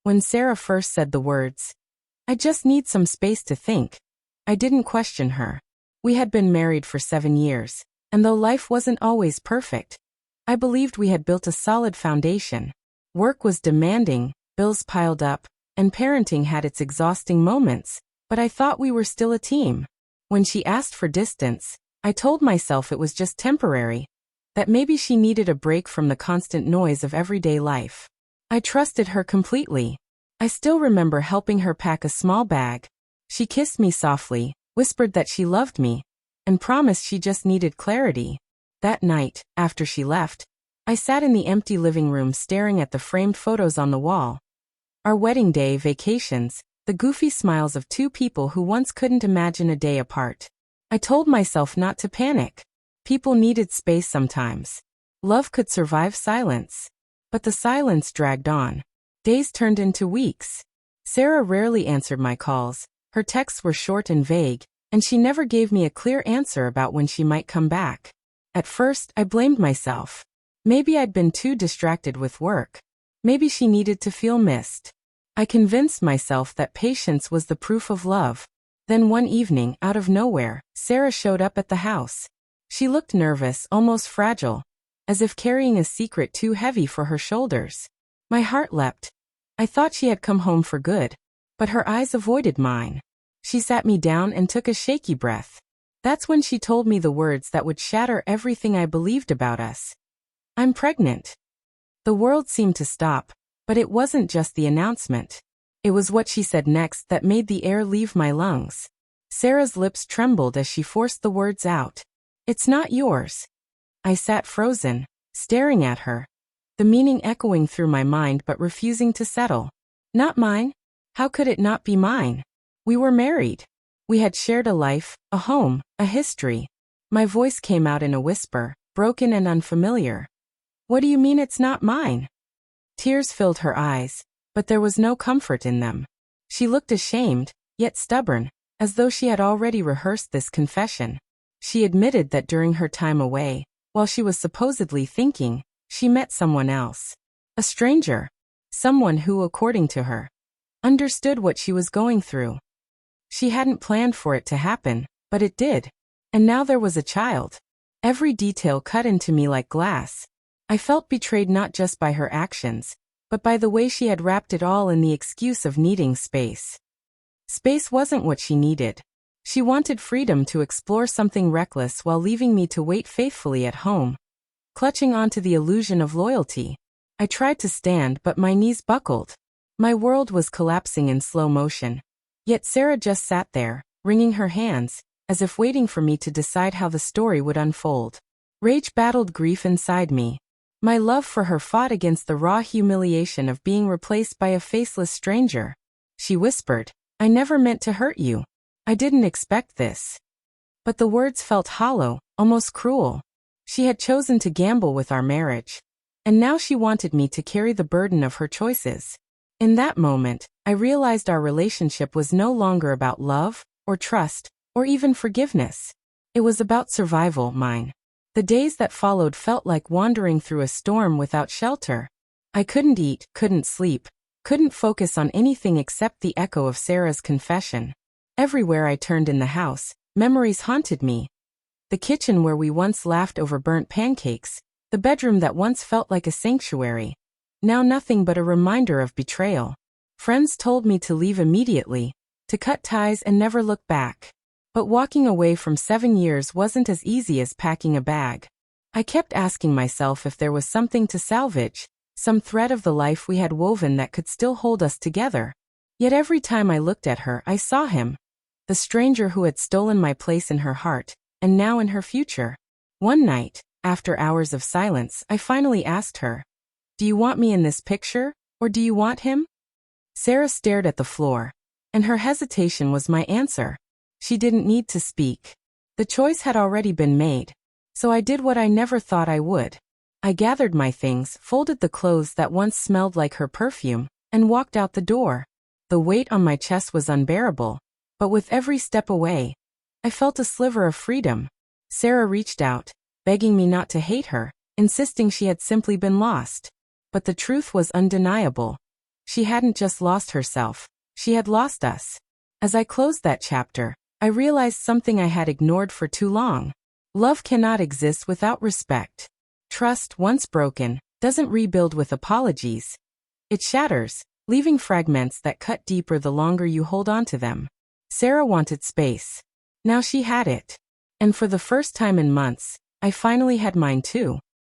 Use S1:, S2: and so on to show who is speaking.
S1: When Sarah first said the words, "I just need some space to think," I didn't question her. We had been married for 7 years, and though life wasn't always perfect, I believed we had built a solid foundation. Work was demanding, bills piled up, and parenting had its exhausting moments, but I thought we were still a team. When she asked for distance, I told myself it was just temporary, that maybe she needed a break from the constant noise of everyday life. I trusted her completely. I still remember helping her pack a small bag. She kissed me softly, whispered that she loved me, and promised she just needed clarity. That night, after she left, I sat in the empty living room staring at the framed photos on the wall. Our wedding day, vacations, the goofy smiles of two people who once couldn't imagine a day apart. I told myself not to panic. People needed space sometimes. Love could survive silence. But the silence dragged on. Days turned into weeks. Sarah rarely answered my calls. Her texts were short and vague, and she never gave me a clear answer about when she might come back. At first, I blamed myself. Maybe I'd been too distracted with work. Maybe she needed to feel missed. I convinced myself that patience was the proof of love. Then one evening, out of nowhere, Sarah showed up at the house. She looked nervous, almost fragile, as if carrying a secret too heavy for her shoulders. My heart leapt. I thought she had come home for good, but her eyes avoided mine. She sat me down and took a shaky breath. That's when she told me the words that would shatter everything I believed about us. "I'm pregnant." The world seemed to stop, but it wasn't just the announcement. It was what she said next that made the air leave my lungs. Sarah's lips trembled as she forced the words out. "It's not yours." I sat frozen, staring at her, the meaning echoing through my mind but refusing to settle. Not mine? How could it not be mine? We were married. We had shared a life, a home, a history. My voice came out in a whisper, broken and unfamiliar. "What do you mean it's not mine?" Tears filled her eyes, but there was no comfort in them. She looked ashamed, yet stubborn, as though she had already rehearsed this confession. She admitted that during her time away, while she was supposedly thinking, she met someone else. A stranger. Someone who, according to her, understood what she was going through. She hadn't planned for it to happen, but it did. And now there was a child. Every detail cut into me like glass. I felt betrayed not just by her actions, but by the way she had wrapped it all in the excuse of needing space. Space wasn't what she needed. She wanted freedom to explore something reckless while leaving me to wait faithfully at home. Clutching onto the illusion of loyalty, I tried to stand but my knees buckled. My world was collapsing in slow motion. Yet Sarah just sat there, wringing her hands, as if waiting for me to decide how the story would unfold. Rage battled grief inside me. My love for her fought against the raw humiliation of being replaced by a faceless stranger. She whispered, "I never meant to hurt you. I didn't expect this." But the words felt hollow, almost cruel. She had chosen to gamble with our marriage, and now she wanted me to carry the burden of her choices. In that moment, I realized our relationship was no longer about love, or trust, or even forgiveness. It was about survival, mine. The days that followed felt like wandering through a storm without shelter. I couldn't eat, couldn't sleep, couldn't focus on anything except the echo of Sarah's confession. Everywhere I turned in the house, memories haunted me. The kitchen where we once laughed over burnt pancakes, the bedroom that once felt like a sanctuary. Now nothing but a reminder of betrayal. Friends told me to leave immediately, to cut ties and never look back. But walking away from 7 years wasn't as easy as packing a bag. I kept asking myself if there was something to salvage, some thread of the life we had woven that could still hold us together. Yet every time I looked at her, I saw him. The stranger who had stolen my place in her heart, and now in her future. One night, after hours of silence, I finally asked her, "Do you want me in this picture, or do you want him?" Sarah stared at the floor, and her hesitation was my answer. She didn't need to speak. The choice had already been made. So I did what I never thought I would. I gathered my things, folded the clothes that once smelled like her perfume, and walked out the door. The weight on my chest was unbearable, but with every step away, I felt a sliver of freedom. Sarah reached out, begging me not to hate her, insisting she had simply been lost. But the truth was undeniable. She hadn't just lost herself, she had lost us. As I closed that chapter, I realized something I had ignored for too long. Love cannot exist without respect. Trust, once broken, doesn't rebuild with apologies. It shatters, leaving fragments that cut deeper the longer you hold on to them. Sarah wanted space. Now she had it. And for the first time in months, I finally had mine too.